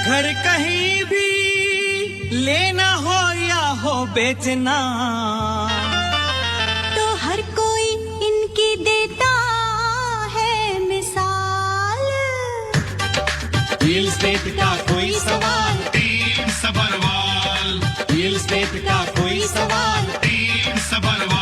घर कहीं भी लेना हो या हो बेचना, तो हर कोई इनकी देता है मिसाल। रियल एस्टेट का कोई सवाल, टीम सबरवाल। रियल एस्टेट का कोई सवाल, team Sabharwal.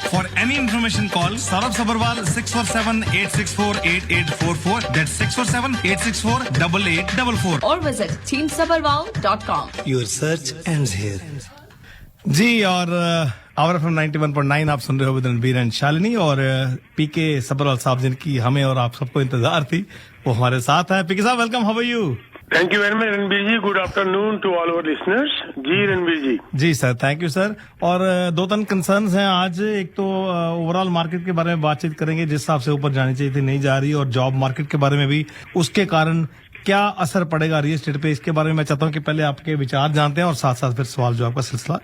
For any information, call Saurabh Sabharwal 647-864-8844. That's 647-864-8844. or visit teamsabarwal.com. Your search ends here. जी, और आवर एफएम 91.9 आप सुन रहे हो विद रणबीर एंड शालिनी, और पीके सबरवाल साहब जिनकी हमें और आप सबको इंतजार थी वो हमारे साथ है। पीके साहब, welcome, how are you? Thank you very much Ranbir ji. Good afternoon to all our listeners. जी रणबीर जी। जी सर, थैंक यू सर। और दो तीन कंसर्न्स हैं आज। एक तो ओवरऑल मार्केट के बारे में बातचीत करेंगे, जिस हिसाब से ऊपर जानी चाहिए थी नहीं जा रही, और जॉब मार्केट के बारे में भी, उसके कारण क्या असर पड़ेगा रियल एस्टेट पे, इसके बारे में मैं चाहता हूं कि पहले आपके विचार जानते हैं और साथ साथ फिर सवाल जवाब का सिलसिला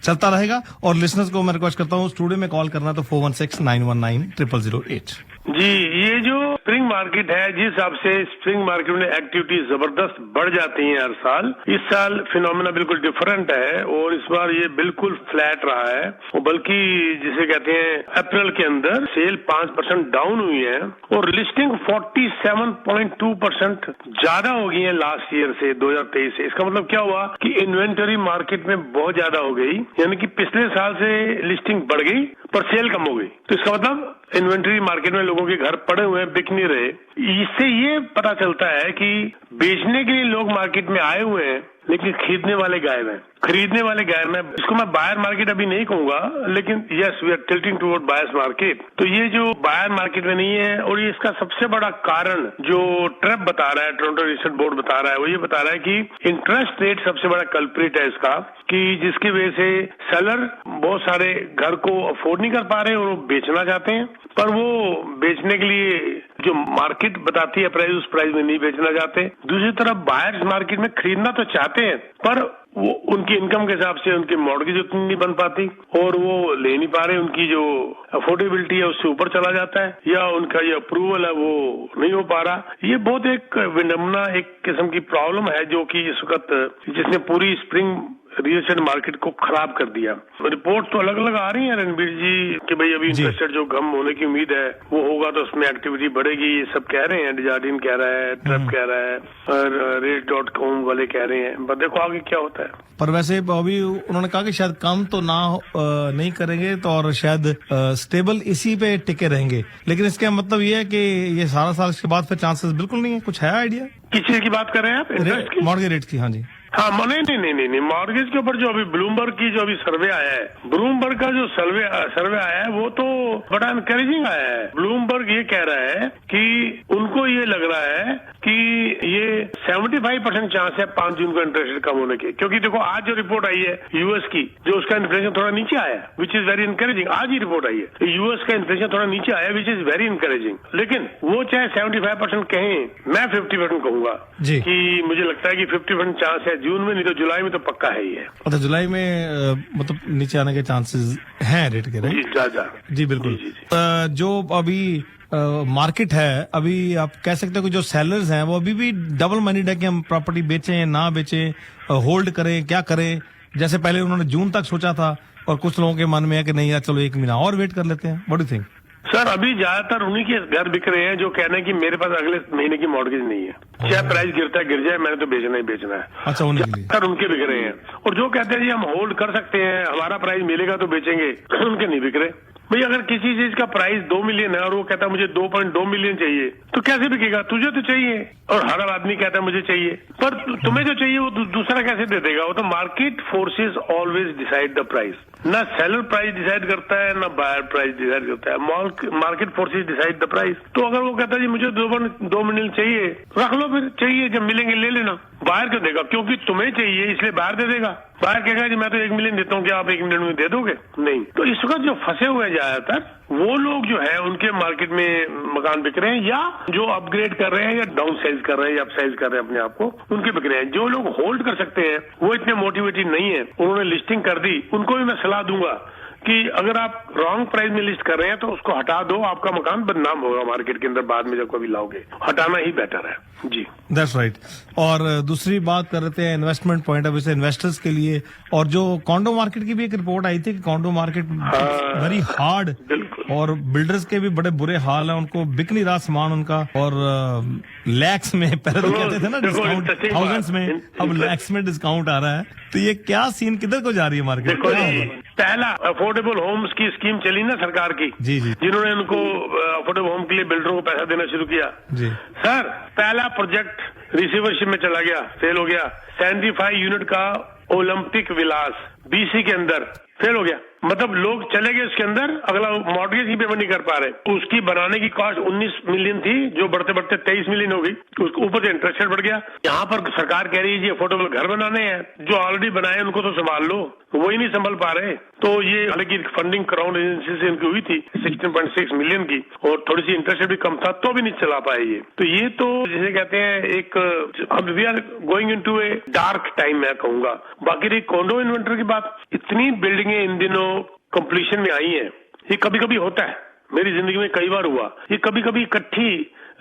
चलता रहेगा। और लिसनर्स को मैं रिक्वेस्ट करता हूं स्टूडियो में कॉल करना तो 416-919-0008। जी, ये जो स्प्रिंग मार्केट है, जिस हिसाब से स्प्रिंग मार्केट में एक्टिविटी जबरदस्त बढ़ जाती है हर साल, इस साल फिनोमेना बिल्कुल डिफरेंट है और इस बार ये बिल्कुल फ्लैट रहा है। और बल्कि जिसे कहते हैं अप्रैल के अंदर सेल 5% डाउन हुई है और लिस्टिंग 47.2% ज्यादा हो गई है लास्ट ईयर से, 2023 से। इसका मतलब क्या हुआ कि इन्वेंटरी मार्केट में बहुत ज्यादा हो गई, यानी कि पिछले साल से लिस्टिंग बढ़ गई पर सेल कम हो गई। तो इसका मतलब इन्वेंटरी मार्केट में लोगों के घर पड़े हुए हैं, बिक नहीं रहे। इससे ये पता चलता है कि बेचने के लिए लोग मार्केट में आए हुए हैं लेकिन खरीदने वाले गायब हैं। खरीदने वाले गायब हैं। इसको मैं बायर मार्केट अभी नहीं कहूंगा, लेकिन yes, we are tilting toward buyers market. तो ये जो बायर मार्केट में नहीं है, और ये इसका सबसे बड़ा कारण जो ट्रेप बता रहा है, टोरंटो रिसर्च बोर्ड बता रहा है, वो ये बता रहा है कि इंटरेस्ट रेट सबसे बड़ा कल्प्रिट है इसका, कि जिसकी वजह से सेलर बहुत सारे घर को अफोर्ड नहीं कर पा रहे और वो बेचना चाहते हैं, पर वो बेचने के लिए जो मार्केट बताती है प्राइस, उस प्राइस में नहीं बेचना चाहते। दूसरी तरफ बायर्स मार्केट में खरीदना तो चाहते हैं, पर वो उनकी इनकम के हिसाब से उनकी मॉर्गेज उतनी नहीं बन पाती और वो ले नहीं पा रहे। उनकी जो अफोर्डेबिलिटी है उससे ऊपर चला जाता है, या उनका जो अप्रूवल है वो नहीं हो पा रहा। ये बहुत एक विडम्बना, एक किस्म की प्रॉब्लम है जो कि इस वक्त जिसने पूरी स्प्रिंग रियल एस्टेट मार्केट को खराब कर दिया। रिपोर्ट तो अलग अलग आ रही है रणबीर जी कि भाई अभी इंटरेस्ट रेट जो कम होने की उम्मीद है वो होगा तो उसमें एक्टिविटी बढ़ेगी, ये सब कह रहे हैं। डिजार्डिन कह रहा है, ट्रप कह रहा है, और रेट.com वाले कह रहे हैं। पर देखो आगे क्या होता है। पर वैसे अभी उन्होंने कहा कि शायद कम तो नहीं करेंगे, तो और शायद स्टेबल इसी पे टिके रहेंगे। लेकिन इसका मतलब ये है कि ये सारा साल इसके बाद फिर चांसेस बिल्कुल नहीं है। कुछ है आइडिया? किस चीज की बात कर रहे हैं आप? इंटरेस्ट की? मॉर्गेज रेट की। हाँ जी। हाँ, नहीं, मॉर्गेज के ऊपर जो अभी ब्लूमबर्ग की जो अभी सर्वे आया है, ब्लूमबर्ग का जो सर्वे आया है वो तो बड़ा एनकरेजिंग आया है। ब्लूमबर्ग ये कह रहा है कि उनको ये लग रहा है कि ये 75% चांस है 5 जून को इंटरेस्ट रेट कम होने के, क्योंकि देखो आज जो रिपोर्ट आई है यूएस की, जो उसका इन्फ्लेशन थोड़ा नीचे आया, विच इज वेरी इनकरेजिंग। आज ही रिपोर्ट आई है, यूएस का इन्फ्लेशन थोड़ा नीचे आया, विच इज वेरी इनकरेजिंग। लेकिन वो चाहे 75% कहें, मैं 50% कहूंगा कि मुझे लगता है कि 50% चांस है जून में, नहीं तो जुलाई में तो पक्का है ही है। अच्छा, जुलाई में मतलब नीचे आने के चांसेस हैं रेट के? जी बिल्कुल। जो अभी मार्केट है, अभी आप कह सकते हो कि जो सेलर्स हैं वो अभी भी डबल माइंडेड है कि हम प्रॉपर्टी बेचें या ना बेचें, होल्ड करें, क्या करें। जैसे पहले उन्होंने जून तक सोचा था, और कुछ लोगों के मन में है कि नहीं यार चलो 1 महीना और वेट कर लेते हैं। What do you think? Sir, अभी ज्यादातर उन्हीं के घर बिक रहे हैं जो कह रहे हैं कि मेरे पास अगले महीने की मॉर्गेज नहीं है, चाहे प्राइस गिरता है गिर जाए, मैंने तो बेचना ही बेचना है। अच्छा, उनके बिक रहे हैं। और जो कहते हैं जी हम होल्ड कर सकते हैं, हमारा प्राइस मिलेगा तो बेचेंगे, उनके नहीं बिक रहे। भाई अगर किसी चीज का प्राइस 2 मिलियन है और वो कहता है मुझे 2.2 मिलियन चाहिए, तो कैसे बिकेगा? तुझे तो चाहिए, और हर आदमी कहता है मुझे चाहिए, पर तुम्हें जो चाहिए वो दूसरा कैसे दे देगा? वो तो market forces always decide the price. ना सेलर प्राइस डिसाइड करता है, ना बायर प्राइस डिसाइड करता है, market forces decide the price. तो अगर वो कहता है जी मुझे 2 मिलियन चाहिए, रख लो फिर, चाहिए जब मिलेंगे ले लेना। बायर क्यों देगा? क्योंकि तुम्हें चाहिए इसलिए बायर दे देगा। बायर कहेगा जी मैं तो 1 मिलियन देता हूँ, क्या आप 1 मिलियन में दे दोगे? नहीं। तो इस वक्त जो फंसे हुए ज्यादातर वो लोग जो है उनके मार्केट में मकान बिक रहे हैं, या जो अपग्रेड कर रहे हैं, या डाउन साइज कर रहे हैं, या अप साइज कर रहे हैं अपने आप को, उनके बिक रहे हैं। जो लोग होल्ड कर सकते हैं वो इतने मोटिवेटेड नहीं है, उन्होंने लिस्टिंग कर दी, उनको भी मैं सलाह दूंगा कि अगर आप रॉन्ग प्राइस में लिस्ट कर रहे हैं तो उसको हटा दो, आपका मकान बदनाम होगा मार्केट के अंदर बाद में जब कभी लाओगे। हटाना ही बेटर है जी। That's right. और दूसरी बात कर रहे थे इन्वेस्टमेंट पॉइंट ऑफ व्यू से इन्वेस्टर्स के लिए, और जो कॉन्डो मार्केट की भी एक रिपोर्ट आई थी कि कॉन्डो मार्केट वेरी हार्ड, और बिल्डर्स के भी बड़े बुरे हाल है, उनको बिक नहीं रहा सामान उनका, और लैक्स में पहले तो कहते थे ना डिस्काउंट थाउजेंड्स में, अब लैक्स में डिस्काउंट आ रहा है। तो ये क्या सीन किधर को जा रही है मार्केट? देखो जी, पहला अफोर्डेबल होम्स की स्कीम चली ना सरकार की, जी जी, जिन्होंने उनको अफोर्डेबल होम के लिए बिल्डरों को पैसा देना शुरू किया जी सर। पहला प्रोजेक्ट रिसीवरशिप में चला गया, फेल हो गया। 75 यूनिट का ओलंपिक विलास BC के अंदर फेल हो गया। मतलब लोग चले गए उसके अंदर, अगला मॉर्गेज ही पेमेंट नहीं कर पा रहे। उसकी बनाने की कॉस्ट 19 मिलियन थी, जो बढ़ते बढ़ते 23 मिलियन हो गई। उसके ऊपर से इंटरेस्ट रेट बढ़ गया। यहाँ पर सरकार कह रही है जी अफोर्डेबल घर बनाने हैं, जो ऑलरेडी बनाए उनको तो संभाल लो, वही नहीं संभल पा रहे। तो ये हालांकि फंडिंग क्राउन एजेंसी से इनकी हुई थी 16.6 मिलियन की, और थोड़ी सी इंटरेस्ट रेट भी कम था, तो भी नहीं चला पाए ये। तो ये तो जिसे कहते हैं एक, अब we are going into a dark time मैं कहूंगा। बाकी रही कॉन्डो इन्वेंटरी की बात, इतनी बिल्डिंगें इन दिनों कंप्लीशन में आई है। ये कभी कभी होता है, मेरी जिंदगी में कई बार हुआ। ये कभी कभी इकट्ठी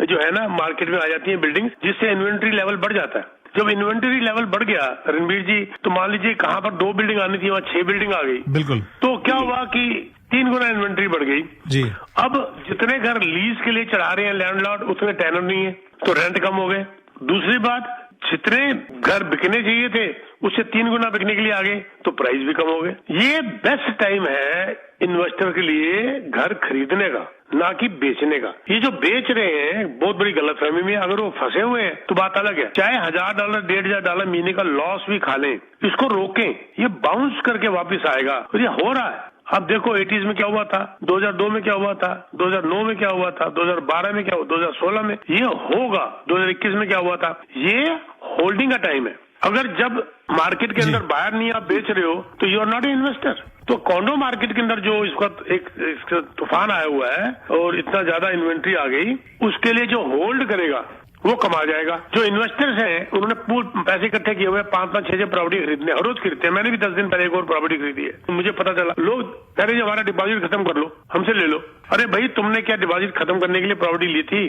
जो है ना मार्केट में आ जाती है बिल्डिंग, जिससे इन्वेंटरी लेवल बढ़ जाता है। जब इन्वेंटरी लेवल बढ़ गया रणबीर जी, तो मान लीजिए कहाँ पर 2 बिल्डिंग आनी थी, वहाँ 6 बिल्डिंग आ गई। बिल्कुल। तो क्या हुआ कि 3 गुना इन्वेंटरी बढ़ गई जी। अब जितने घर लीज के लिए चढ़ा रहे हैं लैंडलॉर्ड, उतने टेनर नहीं है, तो रेंट कम हो गए। दूसरी बात, जितने घर बिकने चाहिए थे उससे 3 गुना बिकने के लिए आ गए, तो प्राइस भी कम हो गए। ये बेस्ट टाइम है इन्वेस्टर के लिए घर खरीदने का, ना कि बेचने का। ये जो बेच रहे हैं बहुत बड़ी गलतफहमी में, अगर वो फंसे हुए हैं तो बात अलग है। चाहे $1000 $1500 महीने का लॉस भी खा लें, इसको रोकें, ये बाउंस करके वापस आएगा। और ये हो रहा है। अब देखो 80s में क्या हुआ था, 2002 में क्या हुआ था, 2009 में क्या हुआ था, 2012 में क्या हुआ, 2016 में, ये होगा 2021 में क्या हुआ था। ये होल्डिंग का टाइम है। अगर जब मार्केट के अंदर बाहर नहीं आप बेच रहे हो तो you are not a investor. तो कॉन्डो मार्केट के अंदर जो इस वक्त एक तूफान आया हुआ है और इतना ज्यादा इन्वेंट्री आ गई, उसके लिए जो होल्ड करेगा वो कमा जाएगा। जो इन्वेस्टर्स हैं उन्होंने पूल पैसे इकट्ठे किए हुए 5-5, 6-6 प्रॉपर्टी खरीदने, हर रोज खरीदते हैं। मैंने भी 10 दिन पहले एक और प्रॉपर्टी खरीदी है। मुझे पता चला लोग कह रहे हमारा डिपॉजिट खत्म कर लो, हमसे ले लो। अरे भाई तुमने क्या डिपॉजिट खत्म करने के लिए प्रॉपर्टी ली थी?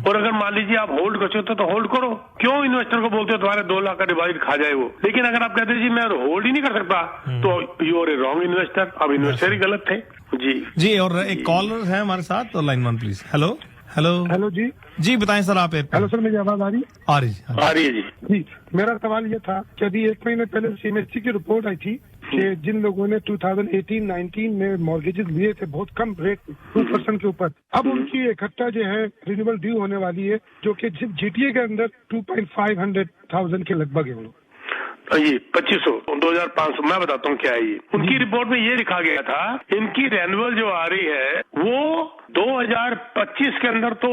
और अगर मान लीजिए आप होल्ड कर सकते हो तो होल्ड करो। क्यों इन्वेस्टर को बोलते हो तुम्हारे 2 लाख का डिपॉजिट खा जाए वो? लेकिन अगर आप कहते जी मैं होल्ड ही नहीं कर सकता, तो you are a wrong investor. अब इन्वेस्टर ही गलत थे जी। जी, और एक कॉलर है हमारे साथ, तो line 1 please. Hello hello hello जी। जी बताएं सर, आप हेलो सर, मेरी आवाज आ रही? आ रही है जी। मेरा सवाल ये था कि अभी 1 महीने पहले CMST की रिपोर्ट आई थी कि जिन लोगों ने 2018-19 में मॉर्गेजेस लिए थे बहुत कम रेट 2% के ऊपर, अब उनकी इकट्ठा जो है रिन्यूअल ड्यू होने वाली है, जो कि GTA के अंदर 2,500,000 के लगभग है। ये 2500 2500 मैं बताता हूँ क्या है ये। उनकी रिपोर्ट में ये लिखा गया था इनकी रेन्युअल जो आ रही है वो 2025 के अंदर तो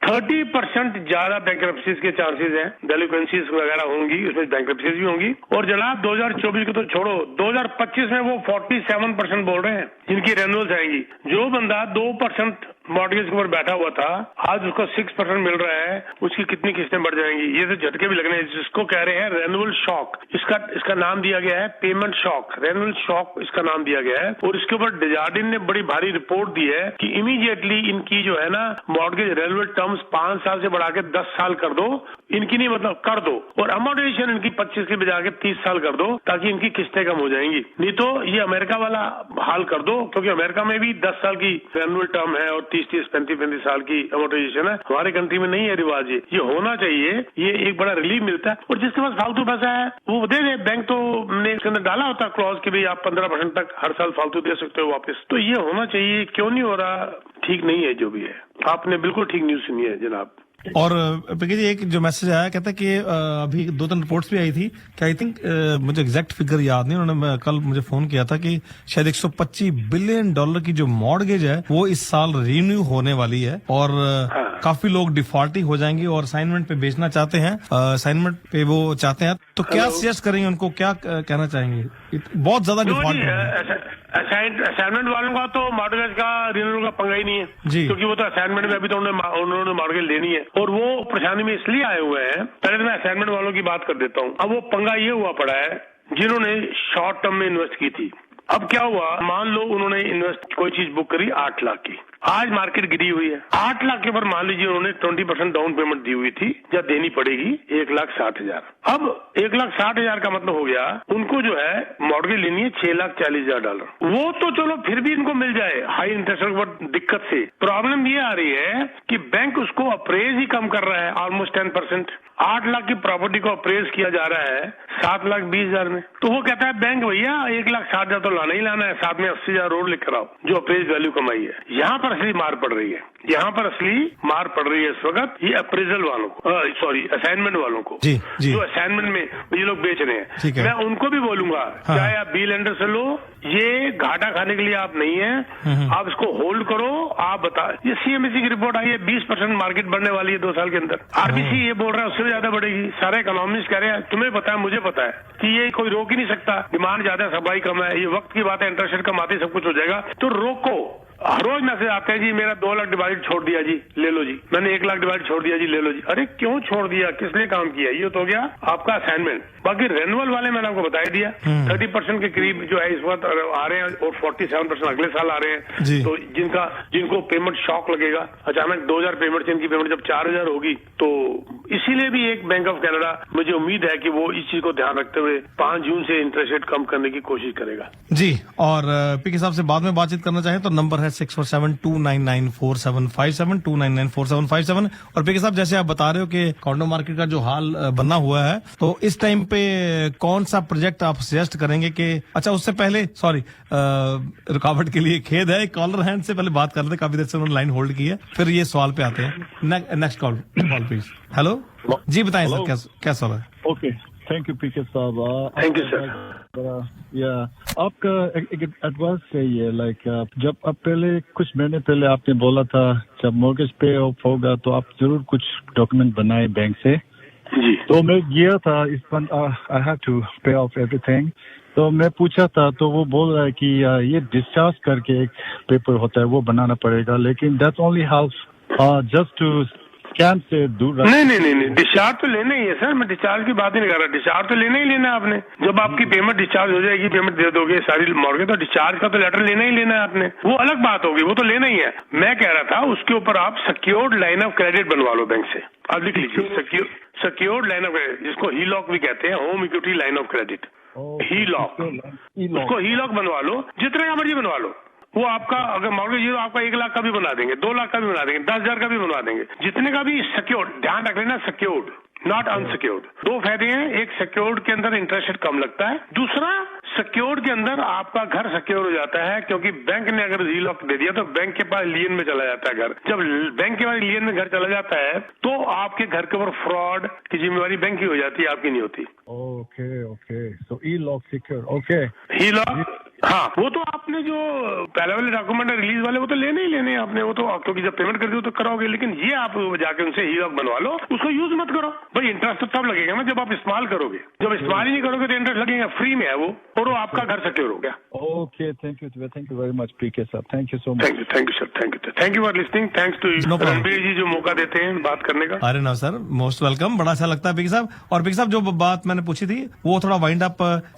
30% ज्यादा बैंक्रप्सीज के चांसेस हैं, डेलिक्वेंसीज वगैरह होंगी, उसमें बैंक्रप्सीज भी होंगी। और जनाब 2024 को तो छोड़ो, 2025 में वो 47% बोल रहे हैं जिनकी रेन्युअल्स आएंगी। जो बंदा 2% मॉर्गेज के ऊपर बैठा हुआ था, आज उसको 6% मिल रहा है, उसकी कितनी किस्तें बढ़ जाएंगी। ये तो झटके भी लगने हैं, जिसको कह रहे हैं रेन्युअल शॉक। इसका नाम दिया गया है पेमेंट शॉक, रेन्युअल शॉक इसका नाम दिया गया है। और इसके ऊपर डिजार्डिन ने बड़ी भारी रिपोर्ट दी है कि इमीडिएटली इनकी जो है ना मॉर्गेज रेन्युअल टर्म्स 5 साल से बढ़ा के 10 साल कर दो। इनकी नहीं मतलब कर दो, और अमोर्टाइजेशन इनकी 25 के बजा के 30 साल कर दो, ताकि इनकी किस्तें कम हो जाएंगी। नहीं तो ये अमेरिका वाला हाल कर दो, क्योंकि अमेरिका में भी 10 साल की रेन्युअल टर्म है और 30-30, 35-35 साल की अमोर्टाइजेशन है। हमारे कंट्री में नहीं है रिवाज ये होना चाहिए। ये एक बड़ा रिलीफ मिलता है। और जिसके पास फालतू पैसा है वो दे दे, बैंक तो ने इसके अंदर डाला होता क्लॉज कि भाई आप 15% तक हर साल फालतू दे सकते हो वापस। तो ये होना चाहिए। क्यों नहीं हो रहा? ठीक नहीं है जो भी है। आपने बिल्कुल ठीक न्यूज सुनी है जनाब। और पीके जी, एक जो मैसेज आया कहता है कि अभी 2-3 रिपोर्ट्स भी आई थी कि आई थिंक मुझे एग्जैक्ट फिगर याद नहीं, उन्होंने कल मुझे फोन किया था कि शायद $125 बिलियन की जो मॉर्गेज है वो इस साल रिन्यू होने वाली है, और काफी लोग डिफॉल्टी हो जाएंगे और असाइनमेंट पे बेचना चाहते हैं, असाइनमेंट पे वो चाहते हैं। तो क्या सजेस्ट करेंगे उनको, क्या कहना चाहेंगे? बहुत ज्यादा डिफॉल्ट असाइनमेंट वालों का तो मॉर्गेज का रिन्यूअल का पंगा ही नहीं है जी, क्योंकि वो तो असाइनमेंट में अभी तो उन्होंने मॉर्गेज लेनी है और वो परेशानी में इसलिए आए हुए हैं। पहले तो मैं असाइनमेंट वालों की बात कर देता हूँ। अब वो पंगा ये हुआ पड़ा है जिन्होंने शॉर्ट टर्म में इन्वेस्ट की थी, अब क्या हुआ, मान लो उन्होंने इन्वेस्ट कोई चीज बुक करी 8 लाख की, आज मार्केट गिरी हुई है, 8 लाख के ऊपर मान लीजिए उन्होंने 20% डाउन पेमेंट दी हुई थी, या देनी पड़ेगी 1,60,000। अब 1,60,000 का मतलब हो गया उनको जो है मॉर्गेज लेनी है $6,40,000। वो तो चलो फिर भी इनको मिल जाए हाई इंटरेस्ट पर दिक्कत से। प्रॉब्लम ये आ रही है कि बैंक उसको अप्रेज ही कम कर रहा है, ऑलमोस्ट 10%। 8 लाख की प्रॉपर्टी को अप्रेज किया जा रहा है 7,20,000 में, तो वो कहता है बैंक भैया 1,60,000 तो लाना ही लाना है, साथ में 80,000 और लेकर आओ जो अप्रेज वैल्यू कमाई है। यहाँ पर असली मार पड़ रही है, यहाँ पर असली मार पड़ रही है इस वक्त ये अप्रेजल वालों को, सॉरी असाइनमेंट वालों को, जी, जी। जो असाइनमेंट में ये लोग बेच रहे ठीक हैं। है। मैं उनको भी बोलूंगा, हाँ। चाहे आप बी लेंडर से लो, ये घाटा खाने के लिए आप नहीं है, आप इसको होल्ड करो। आप बता, ये सीएमएससी की रिपोर्ट आई है 20% मार्केट बढ़ने वाली है 2 साल के अंदर। आरबीसी ये बोल रहा है उससे ज्यादा बढ़ेगी। सारे इकोनॉमिस्ट कह रहे हैं, तुम्हें पता है मुझे पता है कि ये कोई रोक ही नहीं सकता, डिमांड ज्यादा सप्लाई कम है, ये वक्त की बात है, इंटरेस्ट रेट कम आते ही सब कुछ हो जाएगा, तो रोको। हर रोज मैसेज आते हैं जी मेरा 2 लाख डिपॉजिट छोड़ दिया जी, ले लो जी, मैंने 1 लाख डिपॉजिट छोड़ दिया जी, ले लो जी। अरे क्यों छोड़ दिया, किस लिए काम किया, ये तो हो गया आपका असाइनमेंट। बाकी रेन्युअल वाले मैंने आपको बता दिया 30% के करीब जो है इस वक्त आ रहे हैं, और 47% अगले साल आ रहे हैं। तो जिनको पेमेंट शॉक लगेगा, अचानक 2,000 पेमेंट, जिनकी पेमेंट जब 4,000 होगी, तो इसीलिए भी एक बैंक ऑफ कनाडा मुझे उम्मीद है कि वो इस चीज को ध्यान रखते हुए 5 जून से इंटरेस्ट रेट कम करने की कोशिश करेगा। जी, और पीके साहब से बाद में बातचीत करना चाहें तो नंबर है 647-299-4757 299-4757। और पीके साहब जैसे आप बता रहे हो कि कॉन्डो मार्केट का जो हाल बना हुआ है, तो इस टाइम पे कौन सा प्रोजेक्ट आप सजेस्ट करेंगे कि अच्छा उससे पहले सॉरी रुकावट के लिए खेद है, कॉलर हैंड से पहले बात कर रहे थे, काफी देर से उन्होंने लाइन होल्ड की है, फिर ये सवाल पे आते हैं। Next call please. हेलो जी, बताएं सर क्या सवाल है? ओके, थैंक यू पीके साहब। Thank you sir. या आपका एक एडवाइस चाहिए, लाइक जब आप पहले कुछ महीने पहले आपने बोला था जब मॉर्गेज पे ऑफ होगा तो आप जरूर कुछ डॉक्यूमेंट बनाए बैंक से जी। तो मैं गया था इस पर, आई हैव टू पे ऑफ एवरीथिंग, तो मैं पूछा था तो वो बोल रहा है कि ये डिस्चार्ज करके एक पेपर होता है वो बनाना पड़ेगा, लेकिन that's only help just to scam से दूर रख। नहीं, डिस्चार्ज तो लेना ही है सर, मैं डिस्चार्ज की बात ही नहीं कर रहा, डिस्चार्ज तो लेना ही लेना है आपने। जब आपकी पेमेंट डिस्चार्ज हो जाएगी, पेमेंट दे दोगे सारी मॉर्गेज, तो डिस्चार्ज का तो लेटर लेना ही लेना है आपने, वो अलग बात होगी, वो तो लेना ही है। मैं कह रहा था उसके ऊपर आप सिक्योर्ड लाइन ऑफ क्रेडिट बनवा लो बैंक से, आप लिख लीजिए सिक्योर्ड लाइन ऑफ क्रेडिट, जिसको हीलॉक भी कहते हैं, home equity line of credit, हीलॉक, उसको हीलॉक बनवा लो, जितने का मर्जी बनवा लो। वो आपका अगर मॉर्गेज है तो आपका 1 लाख का भी बना देंगे, 2 लाख का भी बना देंगे, 10,000 का भी बनवा देंगे, जितने का भी सिक्योर्ड, ध्यान रख लेना सिक्योर्ड नॉट अनसिक्योर्ड। 2 फायदे हैं, एक सिक्योर्ड के अंदर इंटरेस्ट रेट कम लगता है, दूसरा सिक्योर्ड के अंदर आपका घर सिक्योर हो जाता है, क्योंकि बैंक ने अगर रीलॉक दे दिया तो बैंक के पास लियन में चला जाता है घर। जब बैंक के पास लियन में घर चला जाता है तो आपके घर के ऊपर फ्रॉड की जिम्मेवारी बैंक की हो जाती है, आपकी नहीं होती। ओके, सो ई लॉक सिक्योर, ओके ही लॉक, हाँ, वो तो आपने जो पहले वाले डॉक्यूमेंट है रिलीज वाले, वो तो लेने ही लेने हैं आपने, वो तो क्योंकि जब पेमेंट कर दो तो कराओगे, लेकिन ये आप जाके उनसे ही लॉक बनवा लो, उसको यूज मत करो भाई, इंटरेस्ट तो तब लगेगा ना जब आप इस्तेमाल करोगे, जब इस्तेमाल ही नहीं करोगे तो इंटरेस्ट लगेगा, फ्री में है वो, और वो आपका घर सिक्योर हो गया। Okay, thank you very much PK साहब, thank you so much. Thank you sir, thank you for listening, thanks to Ranbir ji जो मौका देते हैं बात करने का। अरे ना सर, मोस्ट वेलकम, बड़ा अच्छा लगता है पीके साहब। और पीके साहब जो बात मैंने पूछी थी वो थोड़ा वाइंड अप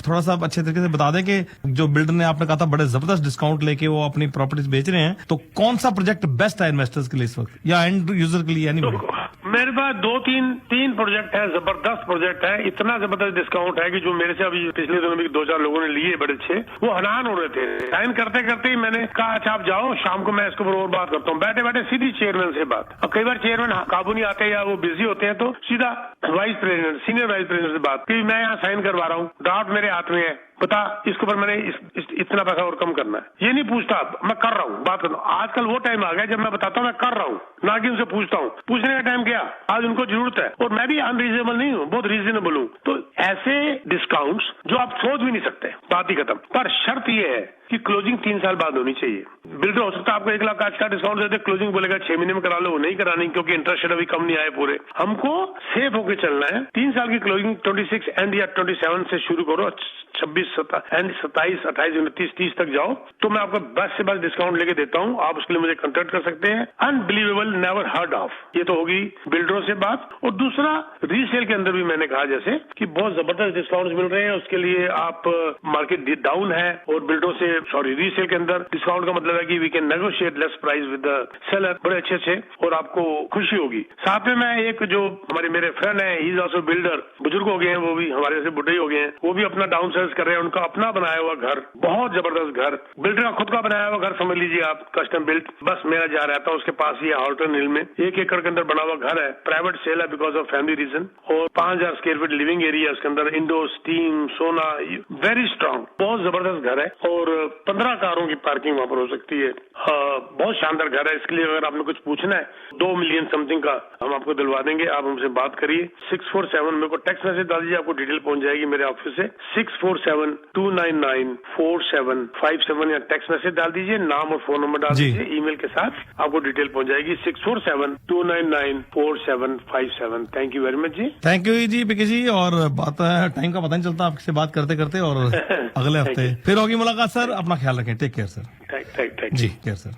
थोड़ा सा अच्छे तरीके से बता दें कि जो बिल्डर ने आपने कहा था बड़े जबरदस्त डिस्काउंट लेके वो अपनी प्रॉपर्टीज बेच रहे हैं, तो कौन सा प्रोजेक्ट बेस्ट है इन्वेस्टर्स के लिए इस वक्त, या एंड यूजर के लिए? मेरे पास 2-3 प्रोजेक्ट है, जबरदस्त प्रोजेक्ट है, इतना जबरदस्त डिस्काउंट है कि जो मेरे से अभी पिछले दिनों में 2-4 लोगों ने लिए बड़े अच्छे, वो हैरान हो रहे थे। साइन करते करते ही मैंने कहा अच्छा आप जाओ, शाम को मैं इसके ऊपर और बात करता हूँ। बैठे बैठे सीधी चेयरमैन से बात, अब कई बार चेयरमैन काबू नहीं आते या वो बिजी होते हैं, तो सीधा vice president, senior vice president से बात कि मैं यहाँ साइन करवा रहा हूँ, ड्राफ्ट मेरे हाथ में है, बता इसके ऊपर मैंने इतना पैसा और कम करना है। ये नहीं पूछता, मैं कर रहा हूँ, बात कर रहा हूँ। आजकल वो टाइम आ गया जब मैं बताता हूँ मैं कर रहा हूँ, ना कि उनसे पूछता हूँ। पूछने का टाइम क्या, आज उनको जरूरत है, और मैं भी अनरीजनेबल नहीं हूँ, बहुत रीजनेबल हूँ। तो ऐसे डिस्काउंट्स जो आप सोच भी नहीं सकते, बात ही खत्म। पर शर्त ये है कि क्लोजिंग 3 साल बाद होनी चाहिए। बिल्डर हो सकता है आपको 1 लाख आज का डिस्काउंट देते, क्लोजिंग बोलेगा 6 महीने में करा लो, वो नहीं करानी क्योंकि इंटरेस्ट रेट अभी कम नहीं आए पूरे। हमको सेफ होकर चलना है। 3 साल की क्लोजिंग 26 एंड या 27 से शुरू करो, 26 27, 28, 29, 30 तक जाओ तो मैं आपको बेस्ट से बेस्ट डिस्काउंट लेके देता हूँ। आप उसके लिए मुझे कांटेक्ट कर सकते हैं। Unbelievable, never heard of. ये तो होगी बिल्डरों से बात। और दूसरा, रीसेल के अंदर भी मैंने कहा जैसे कि बहुत जबरदस्त डिस्काउंट मिल रहे हैं। उसके लिए आप मार्केट डाउन है और बिल्डरों से रीसेल के अंदर डिस्काउंट का मतलब है कि we can negotiate less price with the seller, बड़े अच्छे और आपको खुशी होगी। साथ में मैं एक जो मेरे फ्रेंड है, ही इज आल्सो बिल्डर, बुजुर्ग हो गए हैं, वो भी हमारे जैसे बुढ़े हो गए हैं, वो भी अपना डाउन साइज कर रहे हैं। उनका अपना बनाया हुआ घर, बहुत जबरदस्त घर, बिल्डर का खुद का बनाया हुआ घर समझ लीजिए आप, कस्टम बिल्ट। बस मेरा जा रहता हूँ उसके पास ही हॉल्टन हिल में, 1 एकड़ के अंदर बना हुआ घर है, प्राइवेट सेल है बिकॉज ऑफ फैमिली रीजन, और 5000 स्क्वायर फीट लिविंग एरिया उसके अंदर, इंडोर, स्टीम, सोना, वेरी स्ट्रांग, बहुत जबरदस्त घर है। और 15 कारों की पार्किंग वहां पर हो सकती है। बहुत शानदार घर है। इसके लिए अगर आपने कुछ पूछना है, 2 मिलियन समथिंग का हम आपको दिलवा देंगे। आप हमसे बात करिए। 647 मेरे को टेक्स्ट मैसेज डाल दीजिए, आपको डिटेल पहुंच जाएगी मेरे ऑफिस से। 647-299-4757 या टेक्स्ट मैसेज डाल दीजिए, नाम और फोन नंबर डाल दीजिए ईमेल के साथ, आपको डिटेल पहुंच जाएगी। 647-299-4757। थैंक यू वेरी मच जी। थैंक यू जी पीके जी। और बात टाइम का पता नहीं चलता आपसे बात करते करते, और अगले हफ्ते फिर होगी मुलाकात सर। अपना ख्याल रखें। Take care sir. थैंक जी केयर सर।